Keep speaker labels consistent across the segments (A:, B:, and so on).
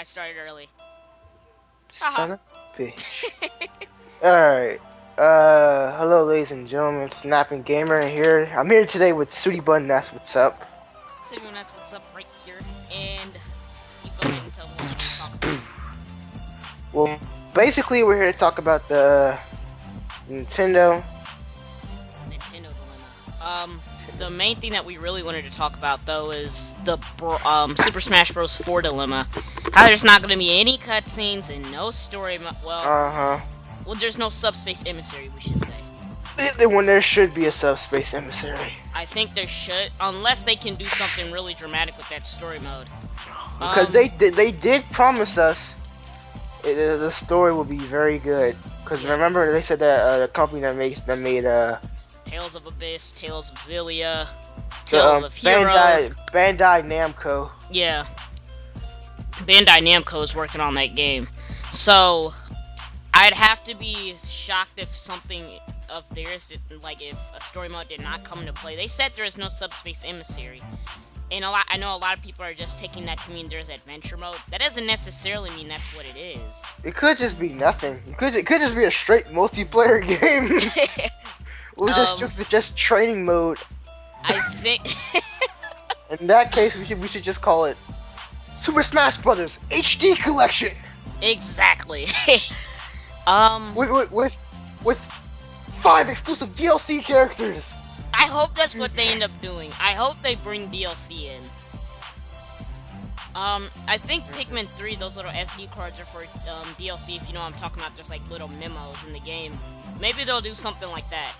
A: I started early.
B: Son
A: Haha.
B: of a bitch. Alright. Hello ladies and gentlemen, it's Snapping Gamer here. I'm here today with Sooty Bun, that's what's up.
A: So everyone, that's what's up right here, and you go ahead and tell them what we're going to talk about.
B: Well, basically we're here to talk about the Nintendo.
A: Nintendo Dilemma. The main thing that we really wanted to talk about though is the Super Smash Bros. 4 Dilemma. How there's not going to be any cutscenes and no story.
B: Uh-huh.
A: Well, there's no Subspace Emissary, we should say.
B: When there should be a Subspace Emissary.
A: I think there should, unless they can do something really dramatic with that story mode.
B: Because they did promise us the story will be very good. Because
A: Yeah.
B: remember they said that the company that made
A: Tales of Abyss, Tales of Xillia, Tales of Heroes.
B: Bandai Namco.
A: Yeah. Bandai Namco is working on that game. So, I'd have to be shocked if something of theirs, like if a story mode did not come into play. They said there is no Subspace Emissary. And I know a lot of people are just taking that to mean there's adventure mode. That doesn't necessarily mean that's what it is.
B: It could just be nothing. It could just be a straight multiplayer game. Or just training mode.
A: I think...
B: In that case, we should just call it Super Smash Brothers HD Collection.
A: Exactly.
B: With 5 exclusive DLC characters.
A: I hope that's what they end up doing. I hope they bring DLC in. I think Pikmin 3, those little SD cards are for DLC, if you know what I'm talking about. There's like little memos in the game. Maybe they'll do something like that.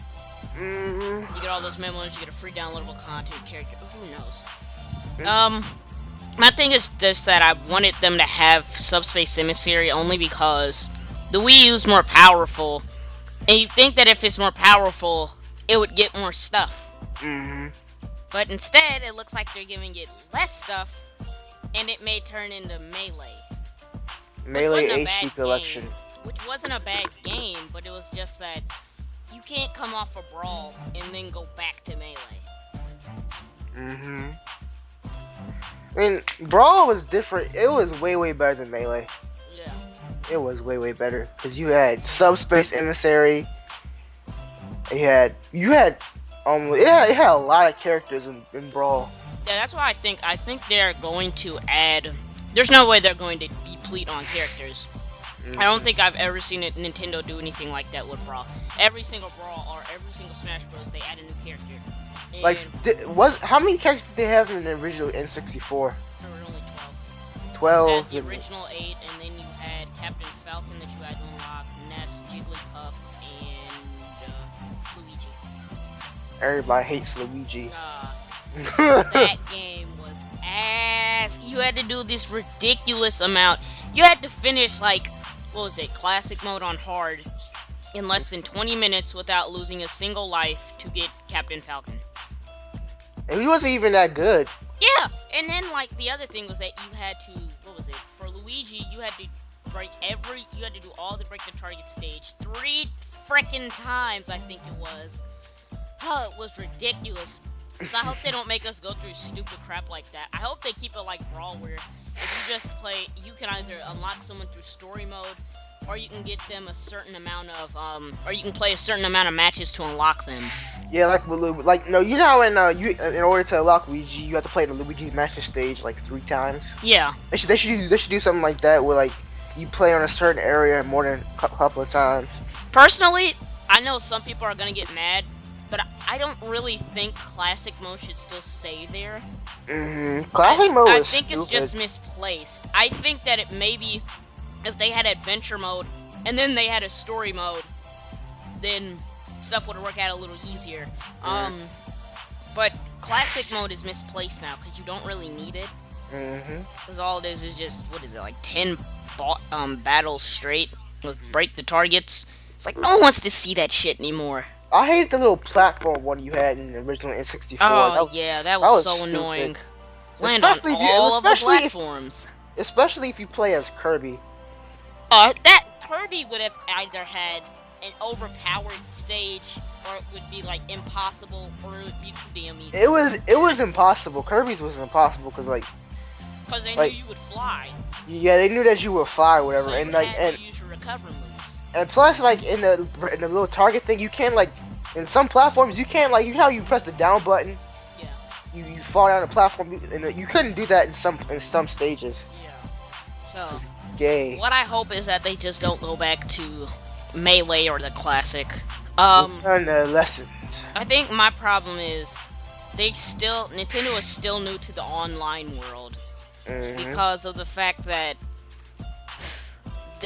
A: You get all those memos, you get a free downloadable content character. Who knows? My thing is just that I wanted them to have Subspace Emissary only because the Wii U's more powerful. And you'd think that if it's more powerful, it would get more stuff. But instead, it looks like they're giving it less stuff, and it may turn into Melee.
B: Melee HD Collection.
A: Which wasn't a bad game, but it was just that you can't come off a Brawl and then go back to Melee.
B: I mean, Brawl was different. It was way better than Melee.
A: Yeah.
B: It was way better because you had Subspace Emissary. It had a lot of characters in Brawl.
A: Yeah, that's why I think they're going to add. There's no way they're going to deplete on characters. I don't think I've ever seen Nintendo do anything like that with Brawl. Every single Brawl or every single Smash Bros, they add a new character. And
B: Like, how many characters did they have in the original N64?
A: there were only 12.
B: 12.
A: You had the original 8, and then you had Captain Falcon that you had to unlock, Ness, Jigglypuff, and Luigi.
B: Everybody hates Luigi.
A: That game was ass. You had to do this ridiculous amount. You had to finish, like, what was it, Classic Mode on Hard in less than 20 minutes without losing a single life to get Captain Falcon.
B: And he wasn't even that good.
A: Yeah, and then, like, the other thing was that you had to, what was it, for Luigi, you had to do all the break the target stage 3 frickin' times, I think it was. Oh, it was ridiculous. So I hope they don't make us go through stupid crap like that. I hope they keep it like Brawl, where if you just play, you can either unlock someone through story mode, or you can get them a certain amount of, or you can play a certain amount of matches to unlock them.
B: Yeah, no, you know how in order to unlock Luigi, you have to play the Luigi's Master Stage like 3 times.
A: Yeah.
B: They should do something like that where like you play on a certain area more than a couple of times.
A: Personally, I know some people are gonna get mad, but I don't really think Classic Mode should still stay there.
B: Classic Mode
A: I
B: is
A: think it's
B: stupid.
A: just misplaced. I think that it maybe if they had Adventure Mode and then they had a Story Mode, then stuff would work out a little easier. But Classic Mode is misplaced now because you don't really need it. Because all it is just, what is it, like 10 battles straight with break the targets. It's like no one wants to see that shit anymore.
B: I hate the little platform one you had in the original N64.
A: Oh, that was so
B: stupid.
A: annoying. Land on all of the platforms.
B: Especially if you play as Kirby.
A: That Kirby would have either had an overpowered stage, or it would be like impossible, or it would be too damn easy.
B: It was impossible. Kirby's was impossible because like
A: Because they
B: like,
A: knew you would fly.
B: Yeah, they knew that you would fly or whatever,
A: So
B: and
A: you
B: like,
A: had to use your recovery moves.
B: and plus, like in the little target thing, you can't like, in some platforms, you can't like, you know how you press the down button,
A: Yeah.
B: you fall down the platform, and you couldn't do that in some stages.
A: Yeah. So,
B: Gay.
A: what I hope is that they just don't go back to Melee or the classic.
B: Learn the lessons.
A: I think my problem is Nintendo is still new to the online world because of the fact that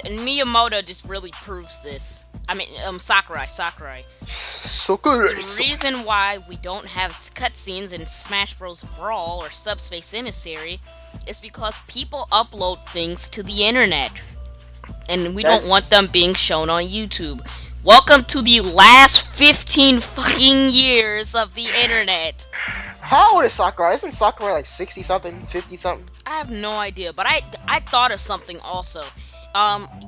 A: Miyamoto just really proves this. I mean, Sakurai. The reason why we don't have cutscenes in Smash Bros. Brawl or Subspace Emissary is because people upload things to the internet, and we don't want them being shown on YouTube. Welcome to the last 15 fucking years of the internet.
B: How old is Sakurai? Isn't Sakurai like 60 something, 50 something?
A: I have no idea, but I thought of something also.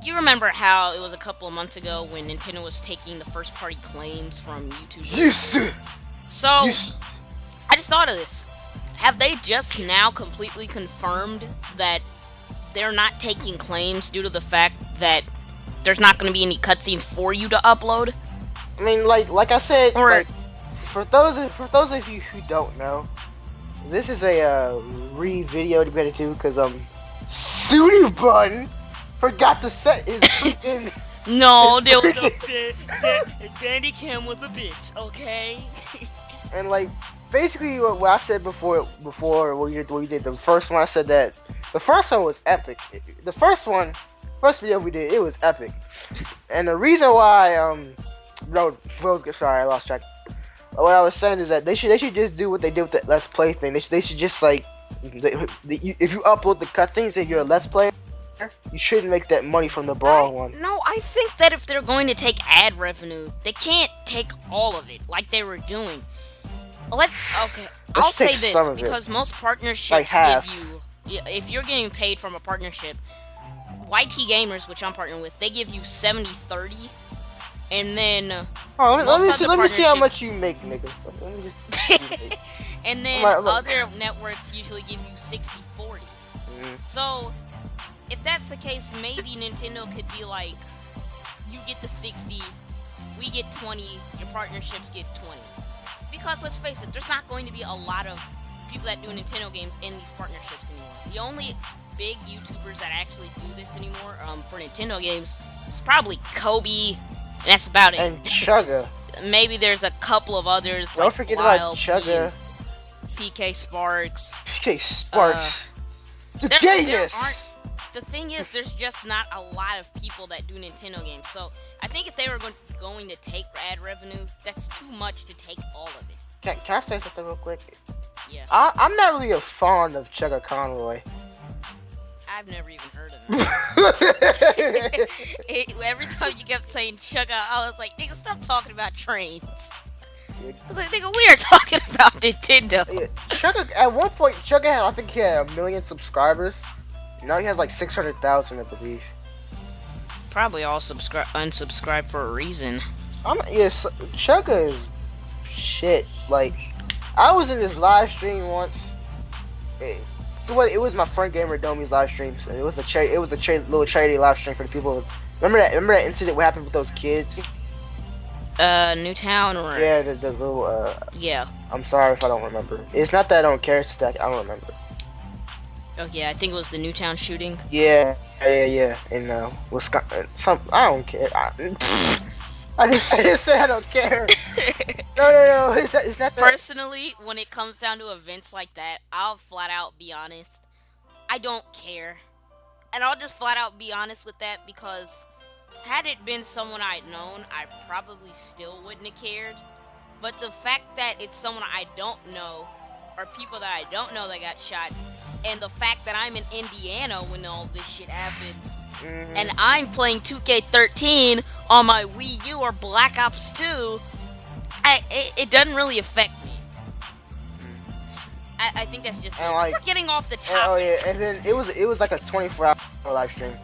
A: You remember how it was a couple of months ago when Nintendo was taking the first party claims from YouTube?
B: Yes.
A: So, I just thought of this. Have they just now completely confirmed that they're not taking claims due to the fact that there's not going to be any cutscenes for you to upload?
B: I mean, like I said, like, for those of you who don't know, this is a video to better do because Sooty Button forgot to set his freaking.
A: No, Dandy Cam was a bitch, okay?
B: And like, basically what I said before what you did the first one, I said that the first one was epic. The first video we did, it was epic. And the reason why sorry, I lost track. What I was saying is that they should just do what they did with the Let's Play thing. They should just like, if you upload the cutscenes and you're a Let's Player, you shouldn't make that money from the Brawl one.
A: No, I think that if they're going to take ad revenue, they can't take all of it like they were doing. I'll say this because most partnerships give you, if you're getting paid from a partnership, YT Gamers, which I'm partnering with, they give you 70-30, and then
B: let me see how much you make, nigga. Let me just
A: and then other networks usually give you 60-40. So if that's the case, maybe Nintendo could be like, you get the 60, we get 20, your partnerships get 20. Because let's face it, there's not going to be a lot of people that do Nintendo games in these partnerships anymore. The only big YouTubers that actually do this anymore for Nintendo games is probably Kobe, and that's about it.
B: And Chugga.
A: Maybe there's a couple of others.
B: Don't forget about Chugga.
A: PK Sparks.
B: PK Sparks.
A: The thing is, there's just not a lot of people that do Nintendo games. So I think if they were going to take ad revenue, that's too much to take all of it.
B: Can I say something real quick?
A: Yeah.
B: I'm not really a fond of Chugga Conroy.
A: I've never even heard of him. Every time you kept saying Chugga, I was like, nigga, stop talking about trains. I was like, nigga, we are talking about Nintendo.
B: Yeah. Chugga, at one point, Chugga had, I think he had 1 million subscribers. Now he has like 600,000, I believe.
A: Probably all unsubscribed for a reason.
B: Chugga is shit. Like, I was in this live stream once. It was my friend Gamer Domi's live stream. So it was a little charity live stream for the people. Remember that incident what happened with those kids?
A: Newtown or
B: yeah, the little
A: yeah.
B: I'm sorry if I don't remember. It's not that I don't care. It's just that I don't remember.
A: Oh yeah, I think it was the Newtown shooting.
B: Yeah. In Wisconsin. I don't care. I just said I don't care. No. It's not that.
A: Personally, when it comes down to events like that, I'll flat out be honest. I don't care. And I'll just flat out be honest with that because had it been someone I'd known, I probably still wouldn't have cared. But the fact that it's someone I don't know, or people that I don't know that got shot, and the fact that I'm in Indiana when all this shit happens, and I'm playing 2K13 on my Wii U or Black Ops 2, it doesn't really affect me. I think that's just we're getting off the topic.
B: Oh yeah, and then it was like a 24-hour live stream.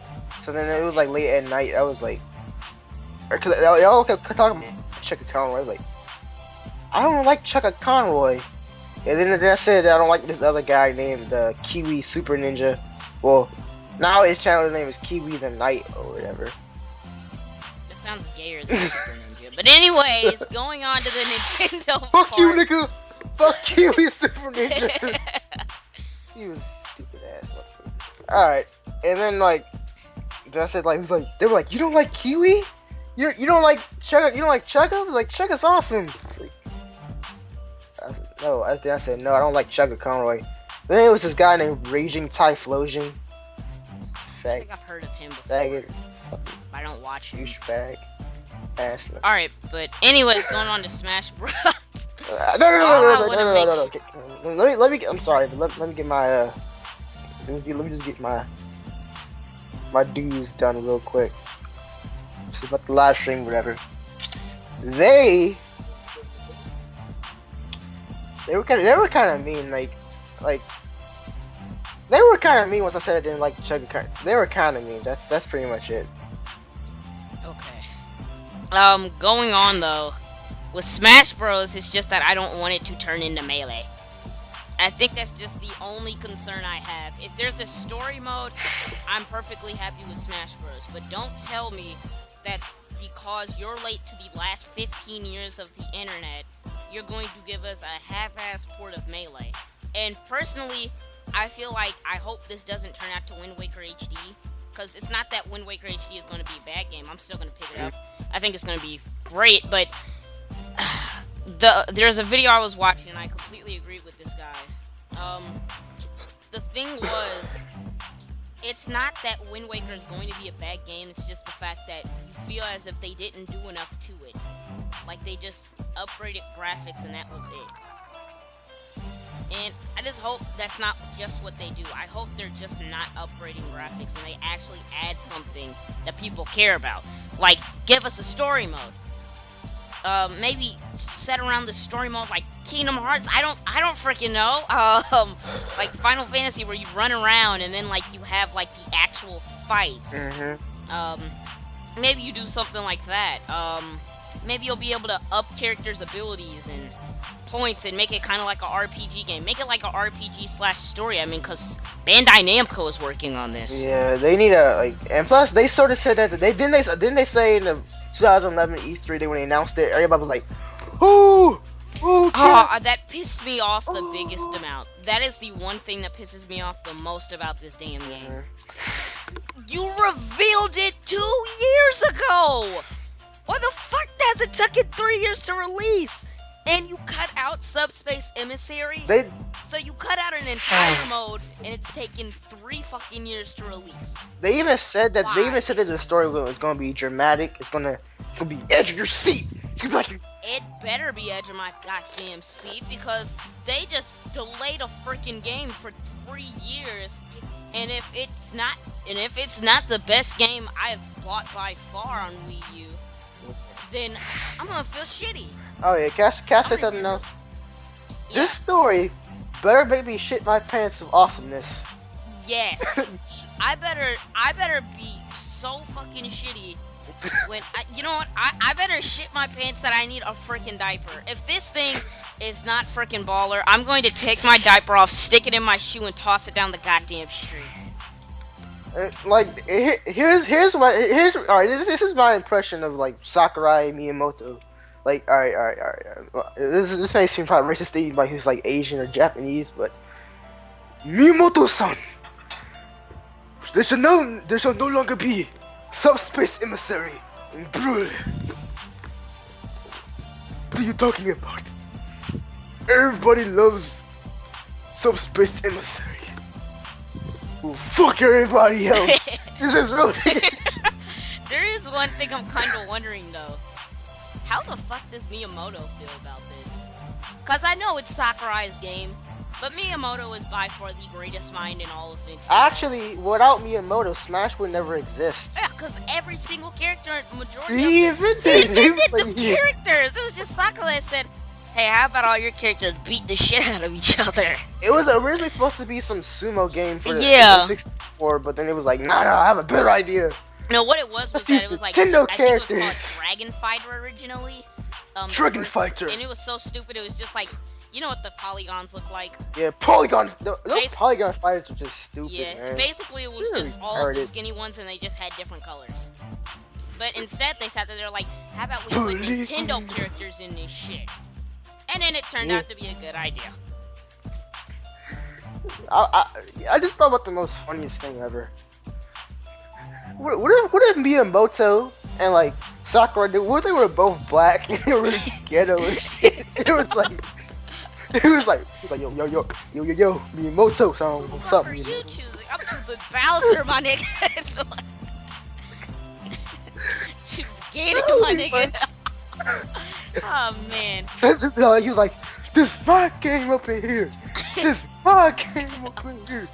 B: So then it was like late at night. I was like, because y'all kept talking about Chugga Conroy. I was like, I don't like Chugga Conroy. And then I said I don't like this other guy named Kiwi Super Ninja. Well, now his channel name is Kiwi the Knight or whatever.
A: That sounds gayer than Super Ninja. But anyways, going on to the Nintendo
B: Fuck
A: part.
B: you, nigga! Fuck Kiwi Super Ninja! He was stupid ass motherfucker. Alright, and then like, I said like, they were like, you don't like Kiwi? You don't like Chugga? You don't like Chugga? I was like, Chugga's awesome. It's like, I said, no. I said no. I don't like Chugga Conroy. Then it was this guy named Raging Typhlosion.
A: I think I've heard of him before.
B: Faggot.
A: I don't watch him.
B: Douchebag. Ass.
A: Alright, but anyways, going on to Smash Bros.
B: No. Let me. I'm sorry, but let me get my let me just get my dues done real quick. It's about the live stream, whatever. They were kind of mean, like they were kind of mean once I said I didn't like Chugga. They were kind of mean. That's pretty much it.
A: Okay. Going on though, with Smash Bros, it's just that I don't want it to turn into Melee. I think that's just the only concern I have. If there's a story mode, I'm perfectly happy with Smash Bros. But don't tell me that because you're late to the last 15 years of the internet, you're going to give us a half-ass port of Melee. And personally, I feel like I hope this doesn't turn out to Wind Waker HD. Because it's not that Wind Waker HD is going to be a bad game. I'm still going to pick it up. I think it's going to be great, but there's a video I was watching and I completely agreed with this guy. The thing was, it's not that Wind Waker is going to be a bad game, it's just the fact that you feel as if they didn't do enough to it. Like, they just upgraded graphics and that was it. And I just hope that's not just what they do. I hope they're just not upgrading graphics and they actually add something that people care about. Like, give us a story mode. Maybe set around the story mode like Kingdom Hearts. I don't freaking know. Like Final Fantasy where you run around and then like you have like the actual fights. Maybe you do something like that. Maybe you'll be able to up characters' abilities and points and make it kind of like an RPG game. Make it like an RPG/story. I mean, because Bandai Namco is working on this.
B: Yeah, they need a like, and plus they sort of said that didn't they say in the 2011 E3 when they announced it, everybody was like, "Ooh, ooh."
A: That pissed me off the biggest amount. That is the one thing that pisses me off the most about this damn game. You revealed it 2 years ago. Why the fuck has it taken 3 years to release? And you cut out Subspace Emissary? So you cut out an entire mode, and it's taken 3 fucking years to release.
B: They even said that the story was gonna be dramatic. It's gonna be edge of your seat. It's gonna be like
A: it better be edge of my goddamn seat because they just delayed a freaking game for 3 years. And if it's not the best game I've bought by far on Wii U, then I'm gonna feel shitty.
B: Oh yeah, Cass said something else. Yeah. This story better make me shit my pants of awesomeness. Yes.
A: I better be so fucking shitty when you know what? I better shit my pants that I need a freaking diaper. If this thing is not freaking baller, I'm going to take my diaper off, stick it in my shoe, and toss it down the goddamn street.
B: Here's alright. This is my impression of like Sakurai Miyamoto. Like, alright. This may seem probably racist to anybody who's like Asian or Japanese, but Miyamoto-san, there shall no longer be Subspace Emissary in Brule. What are you talking about? Everybody loves Subspace Emissary. Well, fuck everybody else. This is really.
A: There is one thing I'm kind of wondering though. How the fuck does Miyamoto feel about this? Cause I know it's Sakurai's game, but Miyamoto is by far the greatest mind in all of Nintendo.
B: Actually, without Miyamoto, Smash would never exist.
A: Yeah, cause every single character, majority
B: he invented
A: the characters. It was just Sakurai that said, "Hey, how about all your characters beat the shit out of each other?"
B: It was originally supposed to be some sumo game for the 64, but then it was like, nah, I have a better idea.
A: No, what it was that it was like,
B: Nintendo
A: I
B: characters.
A: think it was called Dragon Fighter originally.
B: Dragon Fighter.
A: And it was so stupid, it was just like, You know what the polygons look like?
B: Yeah, polygon. Those polygon fighters are just stupid,
A: yeah,
B: man.
A: basically it was
B: They're
A: just all of the
B: retarded.
A: skinny ones, and they just had different colors. But instead, they sat there, they're like, how about we put Nintendo characters in this shit? And then it turned out to be a good idea.
B: I just thought about the most funniest thing ever. What if Miyamoto and like Sakura did? What if they were both black and they were ghetto and shit? It was like yo Miyamoto song. What's up?
A: What are you choosing? I'm choosing Bowser, my nigga. Choose Gator, my nigga. Oh man.
B: He was like, this my game up in here. This my game up in here.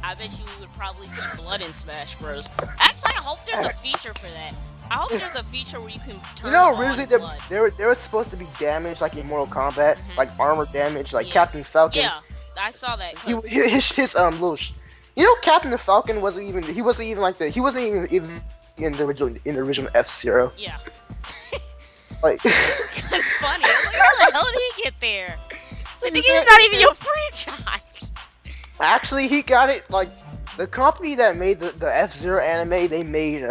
A: I bet you would probably see blood in Smash Bros. Actually, I hope there's a feature for that. I hope there's a feature where you can turn
B: originally
A: on blood.
B: there was supposed to be damage like in Mortal Kombat, like armor damage, like Captain Falcon.
A: Yeah, I saw that.
B: His little, Captain Falcon wasn't even in the original F-Zero.
A: Yeah.
B: Like,
A: it's kind of funny. Like, how the hell did he get there? It's like, he's not even your franchise.
B: Actually, he got it, like, the company that made the F-Zero anime, they made,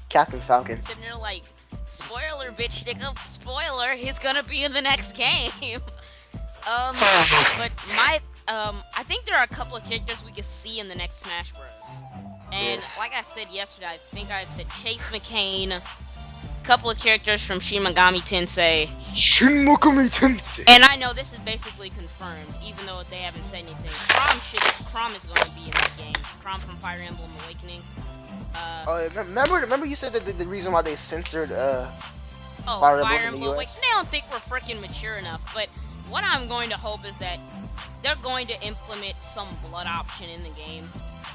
B: Captain Falcon.
A: Sitting there like, spoiler, bitch, nigga, spoiler, he's gonna be in the next game. But I think there are a couple of characters we can see in the next Smash Bros. And like I said yesterday, I think I said Chase McCain, a couple of characters from Shin Megami Tensei.
B: Shin Megami Tensei.
A: And I know this is basically confirmed, even though they haven't said anything. Chrom is going to be in that game. Chrom from Fire Emblem Awakening.
B: Remember you said that the reason why they censored
A: Fire Emblem. Like, they don't think we're freaking mature enough. But what I'm going to hope is that they're going to implement some blood option in the game.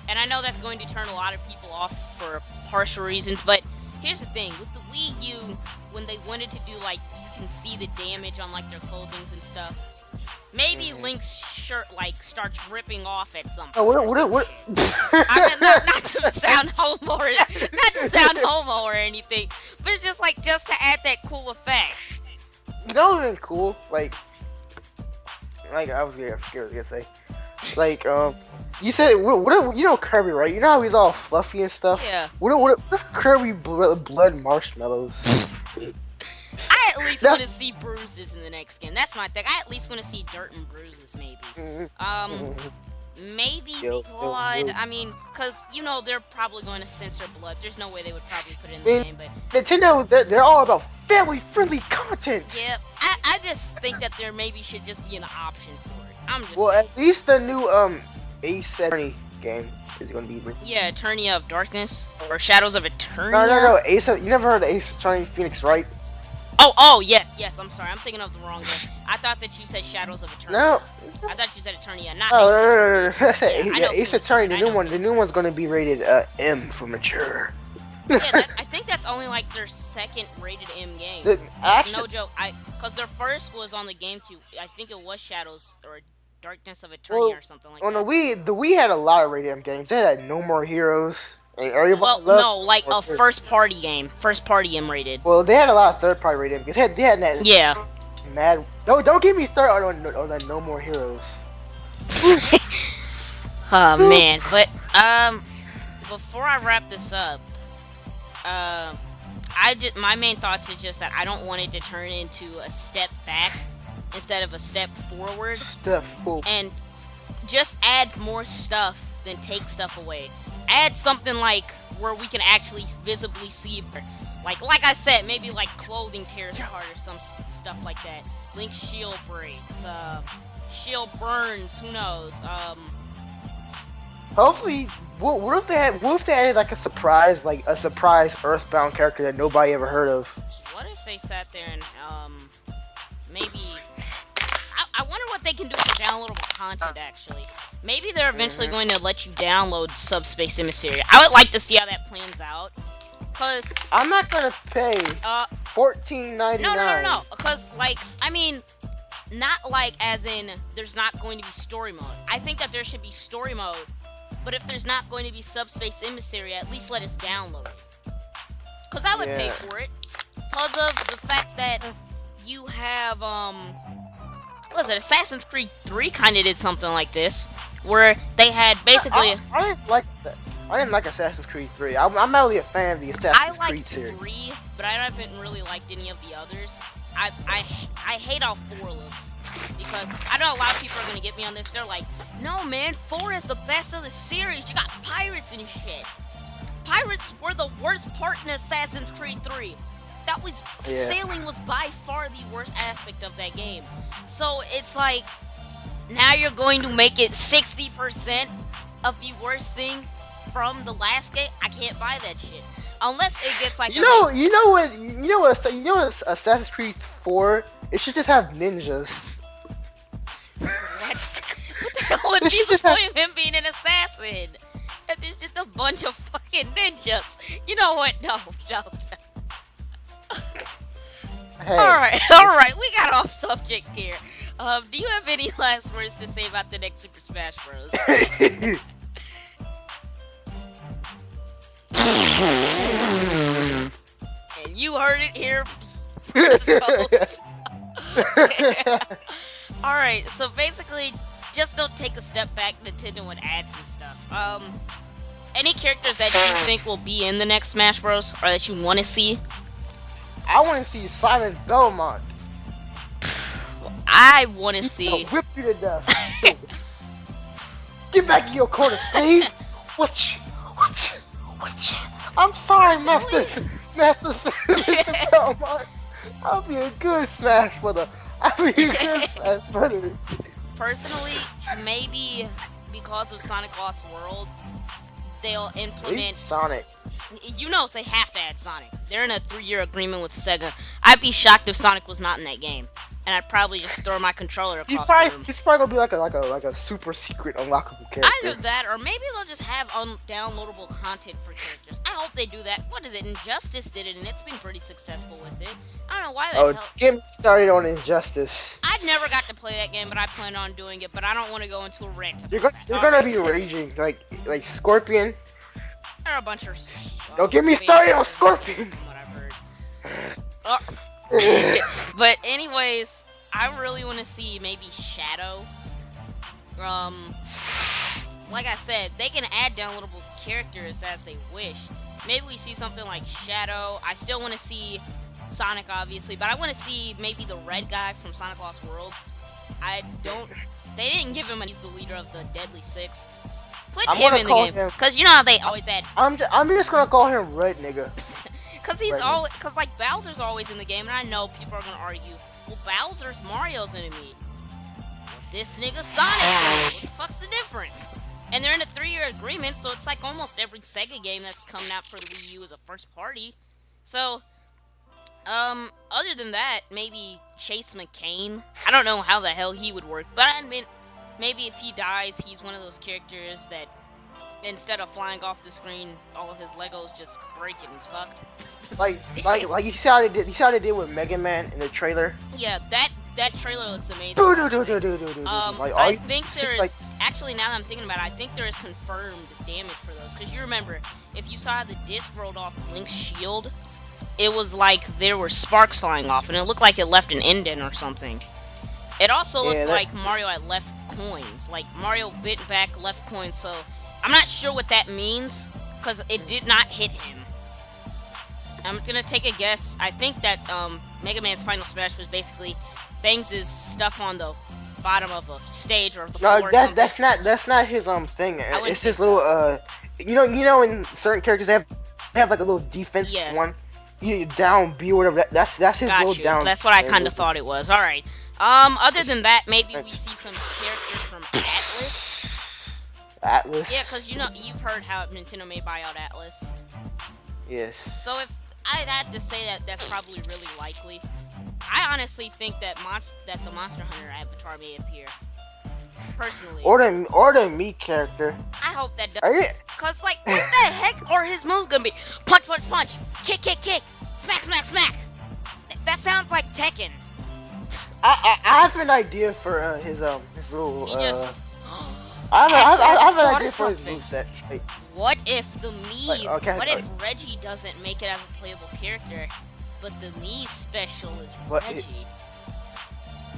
A: And I know that's going to turn a lot of people off for partial reasons, but here's the thing. With the Wii U, when they wanted to do, like, you can see the damage on, like, their clothings and stuff, maybe Link's shirt, like, starts ripping off at some point.
B: What?
A: I mean, not to sound homo or anything, but it's just, like, just to add that cool effect.
B: That would have been cool. Like I was gonna say. Like, you said, what Kirby, right? You know how he's all fluffy and stuff?
A: Yeah.
B: What if Kirby blood marshmallows?
A: I at least want to see bruises in the next game. That's my thing. I at least want to see dirt and bruises, maybe. Maybe blood. I mean, because, they're probably going to censor blood. There's no way they would probably put it in the game, but...
B: Nintendo, they're all about family-friendly content!
A: Yep. I just think that there maybe should just be an option for it. I'm just
B: saying.
A: At
B: least the new, Ace Attorney game is going to be...
A: Yeah, Attorney of Darkness? Or Shadows of Eternia?
B: No. You never heard of Ace Attorney Phoenix, right?
A: Oh, yes, I'm sorry. I'm thinking of the wrong game. I thought that you said Shadows of Eternia.
B: No.
A: I thought you said Eternia, not
B: Ace.
A: No.
B: Ace Attorney, the new one's gonna be rated M for mature.
A: Yeah, I think that's only like their second rated M game. No joke. Because their first was on the GameCube. I think it was Shadows or Darkness of Eternia or something like that.
B: On the Wii had a lot of rated M games. They had No More Heroes.
A: No, like a first party game. First party M rated.
B: Well, they had a lot of third party rated because they had that.
A: Yeah.
B: Mad. Don't get me started on that No More Heroes.
A: Oh man, but before I wrap this up, my main thoughts is just that I don't want it to turn into a step back instead of a step forward. And just add more stuff than take stuff away. Add something like where we can actually visibly see, like I said, maybe like clothing tears apart or some stuff like that. Link's shield breaks, shield burns. Who knows?
B: Hopefully, what if they added like a surprise Earthbound character that nobody ever heard of?
A: What if they sat there and maybe I wonder what they can do for downloadable content, actually. Maybe they're eventually going to let you download Subspace Emissary. I would like to see how that plans out. Cause
B: I'm not gonna pay $14.99.
A: No. Because, not like as in there's not going to be story mode. I think that there should be story mode. But if there's not going to be Subspace Emissary, at least let us download it. Because I would pay for it. Because of the fact that you have, was it Assassin's Creed 3 kind of did something like this, where they had basically.
B: I didn't like that. I didn't like Assassin's Creed 3. I'm not really a fan of the Assassin's Creed series.
A: I liked 3, but I haven't really liked any of the others. I hate how 4 looks. Because I know a lot of people are going to get me on this. They're like, no, man, 4 is the best of the series. You got pirates and shit. Pirates were the worst part in Assassin's Creed 3. That was... Yeah. Sailing was by far the worst aspect of that game. So it's like, now you're going to make it 60% of the worst thing from the last game? I can't buy that shit. Unless it gets like... You
B: know what Assassin's Creed 4... It should just have ninjas.
A: What the hell would be the point of him being an assassin? If there's just a bunch of fucking ninjas. You know what? No.
B: Hey.
A: Alright, we got off subject here. Do you have any last words to say about the next Super Smash Bros? And you heard it here first. Alright, so basically, just don't take a step back, Nintendo, and add some stuff. Any characters that you think will be in the next Smash Bros, or that you want to see?
B: I want to see Simon Belmont.
A: I want to see...
B: Whip you to death. Get back in your corner, Steve. What? I'm sorry, Master Belmont. I'll be a good Smash Brother.
A: Personally, maybe because of Sonic Lost Worlds, they'll implement
B: Sonic.
A: You know, they have to add Sonic. They're in a 3-year agreement with Sega. I'd be shocked if Sonic was not in that game, and I'd probably just throw my controller across the room.
B: He's probably gonna be like a super secret unlockable character.
A: Either that, or maybe they'll just have downloadable content for characters. I hope they do that. What is it? Injustice did it, and it's been pretty successful with it. I don't know why the hell.
B: Get me started on Injustice.
A: I never got to play that game, but I plan on doing it. But I don't want to go into a rant.
B: You're gonna be raging like Scorpion.
A: They're a bunch of.
B: Don't get me started on Scorpion.
A: What I've heard. But anyways, I really want to see maybe Shadow. Like I said, they can add downloadable characters as they wish. Maybe we see something like Shadow. I still want to see Sonic, obviously, but I want to see maybe the red guy from Sonic Lost Worlds. They didn't give him. He's the leader of the Deadly Six. Put him in the game, cause you know how they always add.
B: I'm just gonna call him Red Nigga.
A: Cause like Bowser's always in the game, and I know people are gonna argue. Well, Bowser's Mario's enemy. This nigga Sonic's enemy. What the fuck's the difference? And they're in a 3-year agreement, so it's like almost every Sega game that's coming out for the Wii U is a first party. So, other than that, maybe Chase McCain. I don't know how the hell he would work, but I mean, maybe if he dies, he's one of those characters that instead of flying off the screen, all of his Legos just break and it's fucked. like
B: you saw what they did with Mega Man in the trailer.
A: Yeah, that trailer looks amazing. I think there is actually, now that I'm thinking about it, I think there is confirmed damage for those. Because you remember, if you saw how the disc rolled off Link's shield, it was like there were sparks flying off, and it looked like it left an indent or something. It also looked like Mario had left coins. Like, Mario bit back, left coins, so I'm not sure what that means, because it did not hit him. I'm gonna take a guess. I think that Mega Man's Final Smash was basically bangs' stuff on the bottom of a stage or the floor.
B: No, that's not his thing. It's his little you know in certain characters they have like a little defense one. You down B or whatever. That's his little down.
A: That's what I kind of thought it was. All right. Other than that, maybe we see some characters from Atlas.
B: Atlas.
A: Yeah, because you've heard how Nintendo may buy out Atlas.
B: Yes.
A: So if I had to say that, that's probably really likely. I honestly think that the Monster Hunter avatar may appear. Personally.
B: Or the Mii character.
A: I hope that does. Cause like, what the heck are his moves gonna be? Punch, punch, punch. Kick, kick, kick. Smack, smack, smack. That sounds like Tekken.
B: I have an idea for his little. I have an idea for his moveset. Like,
A: what if the Mii's? What if Reggie doesn't make it as a playable character, but the Mii special is Reggie?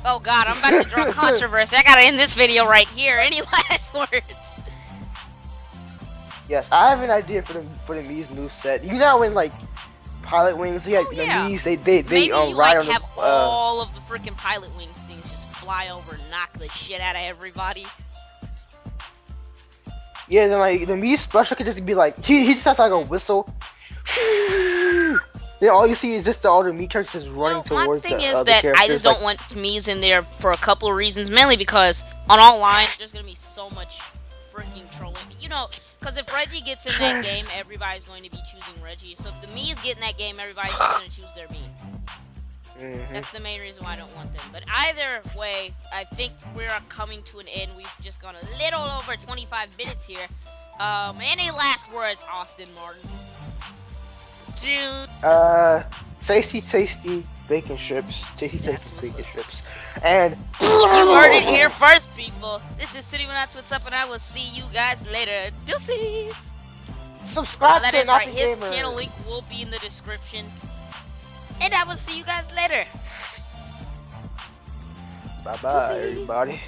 A: Oh god, I'm about to draw controversy. I gotta end this video right here. Any last words?
B: Yes, I have an idea for the Mii's moveset. You know when like Pilot Wings, yeah,
A: Oh, yeah.
B: the Mii's
A: Maybe you
B: ride
A: like
B: on the
A: have all of the freaking Pilot Wings things just fly over and knock the shit out of everybody.
B: yeah, then like the Mii special could just be like he just has like a whistle. Then all you see is just all the Mii characters just running towards
A: my thing
B: the
A: is
B: other
A: that
B: characters.
A: I just don't want Mii's in there for a couple of reasons. Mainly because on all lines, there's gonna be so much freaking trolling. You know, because if Reggie gets in that game, everybody's going to be choosing Reggie. So if the Mii's get in that game, everybody's just gonna choose their Mii. That's the main reason why I don't want them. But either way, I think we're coming to an end. We've just gone a little over 25 minutes here. Any last words, Austin Martin?
B: Tasty bacon strips. Tasty bacon strips. And
A: you heard it here first, people. This is City What's Up, and I will see you guys later. Deuces.
B: Subscribe to
A: that is right.
B: Napping
A: His
B: Gamer.
A: channel link will be in the description. And I will see you guys later.
B: Bye bye, everybody.